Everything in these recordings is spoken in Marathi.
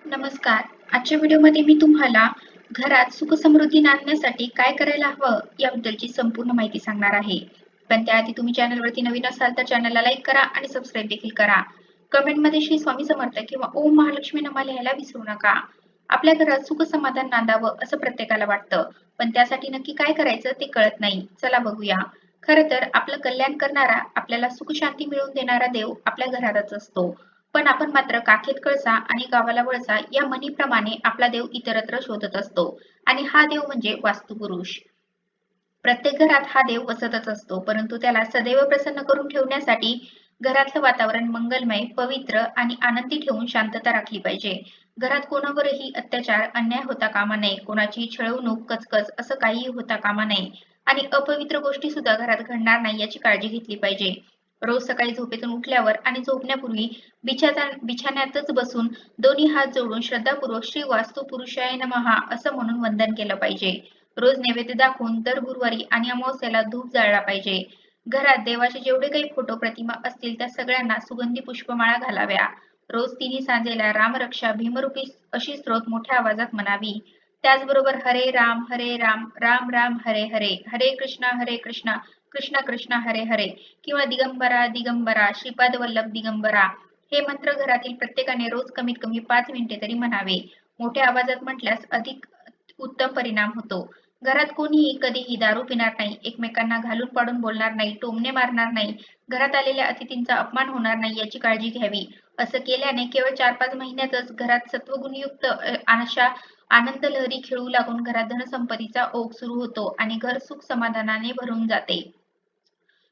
नमस्कार. आजच्या व्हिडिओमध्ये मी तुम्हाला घरात सुख-समृद्धी आणण्यासाठी काय करायला हवं याबद्दलची संपूर्ण माहिती सांगणार आहे. पण त्याआधी तुम्ही चॅनलवरती नवीन असाल तर चॅनलला लाईक करा आणि सबस्क्राईब देखील करा. कमेंटमध्ये श्री स्वामी समर्थ किंवा ओम महालक्ष्मी नमः लिहायला विसरू नका. आपल्या घरात सुख-समाधान नांदावं असं प्रत्येकाला वाटतं, पण त्यासाठी नक्की काय करायचं ते कळत नाही. चला बघूया. खरं तर आपलं कल्याण करणारा, आपल्याला सुख-शांती मिळवून देणारा देव आपल्या घरातच असतो. पण आपण मात्र काखेत कळसा आणि गावाला वळसा या म्हणीप्रमाणे आपला देव इतरत्र शोधत असतो आणि हा देव म्हणजे वास्तुपुरुष. प्रत्येक घरात हा देव वसतच असतो, परंतु त्याला सदैव प्रसन्न करून ठेवण्यासाठी घरातलं वातावरण मंगलमय, पवित्र आणि आनंदी ठेवून शांतता राखली पाहिजे. घरात कोणावरही अत्याचार, अन्याय होता कामा नये, कोणाची छळवणूक, कचकच असं काहीही होता कामा नये आणि अपवित्र गोष्टी सुद्धा घरात घडणार नाही याची काळजी घेतली पाहिजे. रोज सकाळी झोपेतून उठल्यावर आणि झोपण्यापूर्वी बिछाण्यातच बसून दोन्ही हात जोडून श्रद्धापूर्वक श्री वास्तू पुरुषाय नमः असं म्हणून वंदन केलं पाहिजे. रोज नैवेद्य दाखवून दर गुरुवारी आणि अमावस्येला धूप जाळला पाहिजे. घरात देवाचे जेवढे काही फोटो प्रतिमा असतील त्या सगळ्यांना सुगंधी पुष्पमाळा घालाव्या. रोज तिन्ही सांजेला रामरक्षा भीमरूपी अशी स्तोत्र मोठ्या आवाजात म्हणावी. त्याचबरोबर हरे राम राम राम हरे हरे, हरे कृष्णा कृष्ण कृष्ण हरे हरे किंवा दिगंबरा दिगंबरा श्रीपाद वल्लभ दिगंबरा हे मंत्र घरातील प्रत्येकाने रोज कमीत कमी 5 मिनिटे तरी म्हणावे. मोठ्या आवाजात म्हटल्यास अधिक उत्तम परिणाम होतो. घरात कोणीही कधीही दारू पिणार नाही, एकमेकांना घालून पाडून बोलणार नाही, टोमणे मारणार नाही, घरात आलेल्या अतिथींचा अपमान होणार नाही याची काळजी घ्यावी. असं केल्याने केवळ 4-5 महिन्यातच घरात सत्वगुणयुक्त अशा आनंद लहरी खेळू लागून घरात धनसंपत्तीचा ओघ सुरू होतो आणि घर सुख समाधानाने भरून जाते.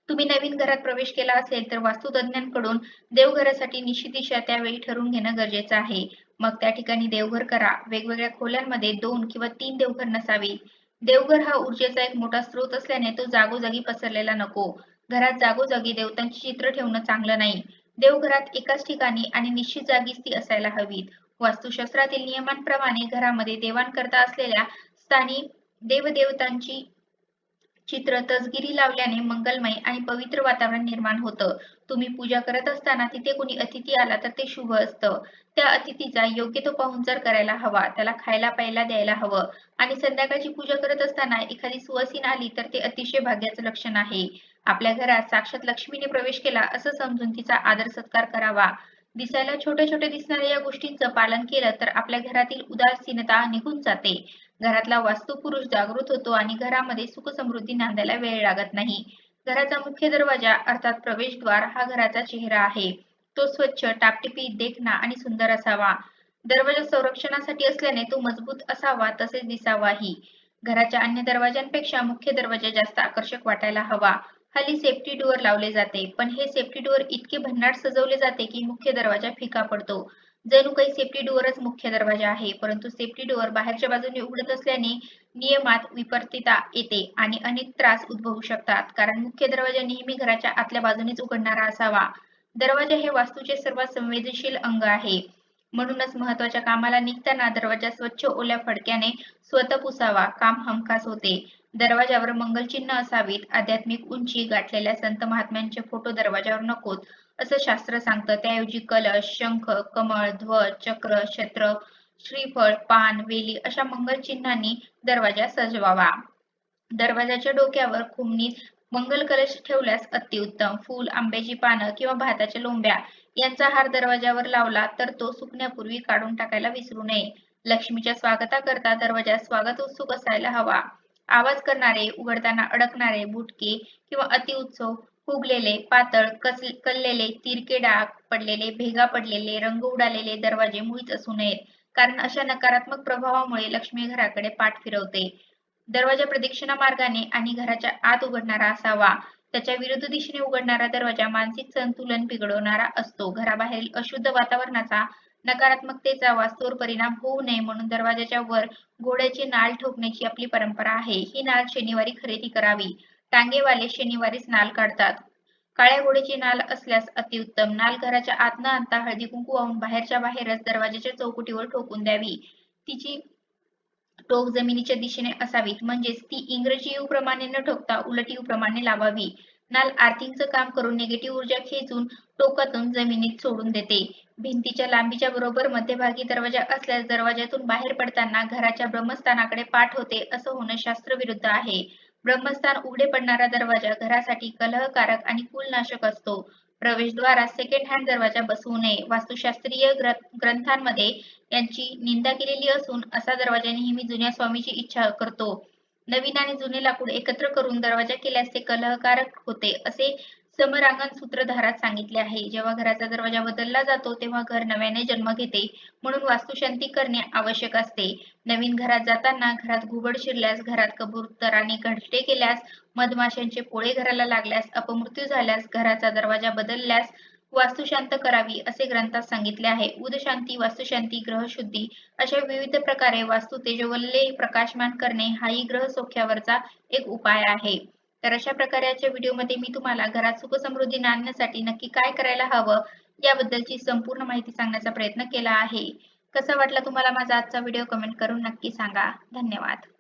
तुम्ही नवीन घरात प्रवेश केला असेल तर वास्तुतज्ञांकडून देवघरासाठी निश्चित दिशा त्यावेळी ठरवून घेणं गरजेचं आहे. मग त्या ठिकाणी देवघर करा. वेगवेगळ्या खोल्यांमध्ये 2 किंवा 3 देवघर नसावी. देवघर हा ऊर्जेचा एक मोठा स्रोत असल्याने तो जागोजागी पसरलेला नको. घरात जागोजागी देवतांची चित्र ठेवणं चांगलं नाही. देवघरात एकाच ठिकाणी आणि निश्चित जागीच ती असायला हवीत. वास्तुशास्त्रातील नियमांप्रमाणे घरामध्ये देवांकरता असलेल्या स्थानी देवदेवतांची चित्र तसगिरी लावल्याने मंगलमय आणि पवित्र वातावरण निर्माण होतं. तुम्ही पूजा करत असताना तिथे कोणी अतिथी आला तर ते शुभ असतं. त्या अतिथीचा योग्य तो पाहुणचार करायला हवा, त्याला खायला प्यायला द्यायला हवं आणि संध्याकाळची पूजा करत असताना एखादी सुवासीन आली तर ते अतिशय भाग्याचं लक्षण आहे. आपल्या घरात साक्षात लक्ष्मीने प्रवेश केला असं समजून तिचा आदर सत्कार करावा. दिसायला छोट्या छोट्या दिसणाऱ्या या गोष्टींचं पालन केलं तर आपल्या घरातील उदासीनता निघून जाते. घरातला वास्तुपुरुष जागृत होतो आणि घरामध्ये सुख-समृद्धी नांदायला वेळ लागत नाही. घराचा मुख्य दरवाजा अर्थात प्रवेशद्वार हा घराचा चेहरा आहे. तो स्वच्छ, टापटिपीत, देखणा आणि सुंदर असावा. दरवाजा संरक्षणासाठी असल्याने तो मजबूत असावा तसेच दिसावाही. घराच्या अन्य दरवाजांपेक्षा मुख्य दरवाजा जास्त आकर्षक वाटायला हवा. हल्ली सेफ्टी डोअर लावले जाते, पण हे सेफ्टी डोअर इतके भन्नाट सजवले जाते की मुख्य दरवाजा फिका पडतो. जणू काही सेफ्टी डोअरच मुख्य दरवाजा आहे, परंतु सेफ्टी डोअर बाहेरच्या बाजूने उघडत असल्याने नियमात विपरीतता येते आणि अनेक त्रास उद्भवू शकतात. कारण मुख्य दरवाजा नेहमी घराच्या आतल्या बाजूनेच उघडणारा असावा. दरवाजा हे वास्तूचे सर्वात संवेदनशील अंग आहे. म्हणूनच महत्त्वाच्या कामाला निघताना दरवाजा स्वच्छ ओल्या फडक्याने स्वतः पुसावा. काम हमखास होते. दरवाजावर मंगलचिन्ह असावीत. आध्यात्मिक उंची गाठलेल्या संत महात्म्यांचे फोटो दरवाजावर नकोत असं शास्त्र सांगतं. त्याऐवजी कलश, शंख, कमळ, ध्वज, चक्र, छत्र, श्रीफळ, पान, वेली अशा मंगलचिन्हांनी दरवाजा सजवावा. दरवाजाच्या डोक्यावर कुंभणीत मंगल कलश ठेवल्यास अतिउत्तम. फूल, आंब्याची पानं किंवा भाताच्या लोंब्या यांचा हार दरवाजावर लावला तर तो सुकण्यापूर्वी काढून टाकायला विसरू नये. लक्ष्मीच्या स्वागताकरता दरवाजात स्वागत उत्सुक असायला हवा. आवाज करणारे, उघडताना अडकणारे, बुटके किंवा अतिउत्सव, फुगलेले, पातळ, कललेले, तिरके डाग पडलेले, भेगा पडलेले, रंग उडालेले दरवाजे मुळीच असू नयेत. कारण अशा नकारात्मक प्रभावामुळे लक्ष्मी घराकडे पाठ फिरवते. दरवाजा प्रदक्षिणा मार्गाने आणि घराच्या आत उघडणारा असावा. त्याच्या विरुद्ध दिशेने उघडणारा दरवाजा मानसिक संतुलन बिघडवणारा असतो. घराबाहेरील अशुद्ध वातावरणाचा, नकारात्मकतेचा वास्तूवर परिणाम होऊ नये म्हणून दरवाजाच्या वर घोड्याची नाल ठोकण्याची आपली परंपरा आहे. ही नाल शनिवारी खरेदी करावी. टांगेवाले शनिवारीच नाल काढतात. काळ्या घोड्याची नाल असल्यास अतिउत्तम. नाल घराच्या आत न आणता हळदी कुंकू वाहून बाहेरच्या बाहेरच दरवाजाच्या चौकटीवर ठोकून द्यावी. तिची टोक जमिनीच्या दिशेने असावीत, म्हणजेच ती इंग्रजी यू प्रमाणे न ठोकता उलट यू प्रमाणे लावावी. नाल आर्थिंगचं काम करून निगेटिव्ह ऊर्जा खेचून टोकातून जमिनीत सोडून देते. भिंतीच्या लांबीच्या बरोबर मध्यभागी दरवाजा असल्यास दरवाजातून बाहेर पडताना घराच्या ब्रह्मस्थानाकडे पाठ होते असं होणं शास्त्रविरुद्ध आहे. ब्रह्मस्थान उघडे पडणारा दरवाजा घरासाठी कलहकारक आणि कुलनाशक असतो. प्रवेशद्वारात सेकंड हँड दरवाजा बसवू नये. वास्तुशास्त्रीय ग्रंथांमध्ये यांची निंदा केलेली असून असा दरवाजा नेहमी जुन्या स्वामीची इच्छा करतो. नवीन आणि जुने लाकूड एकत्र करून दरवाजा केल्यास ते कलहकारक होते असे समरांगण सूत्रधारात सांगितले आहे. जेव्हा घराचा दरवाजा बदलला जातो तेव्हा घर नव्याने जन्म घेते, म्हणून वास्तुशांती करणे आवश्यक असते. नवीन घरात जाताना घरात घुबड शिरल्यास, घरात कबूतराने घरटे केल्यास, मधमाशांचे पोळे घराला लागल्यास, अपमृत्यू झाल्यास, घराचा दरवाजा बदलल्यास वास्तुशांत करावी असे ग्रंथात सांगितले आहे. उदशांती, वास्तुशांती, ग्रहशुद्धी अशा विविध प्रकारे वास्तू तेजोवल्ले प्रकाशमान करणे हाही ग्रह सौख्यावरचा एक उपाय आहे. तर अशा प्रकारे आजच्या व्हिडिओमध्ये मी तुम्हाला घरात सुख-समृद्धी आणण्यासाठी नक्की काय करायला हवं याबद्दलची संपूर्ण माहिती सांगण्याचा प्रयत्न केला आहे. कसा वाटला तुम्हाला माझा आजचा व्हिडिओ कमेंट करून नक्की सांगा. धन्यवाद.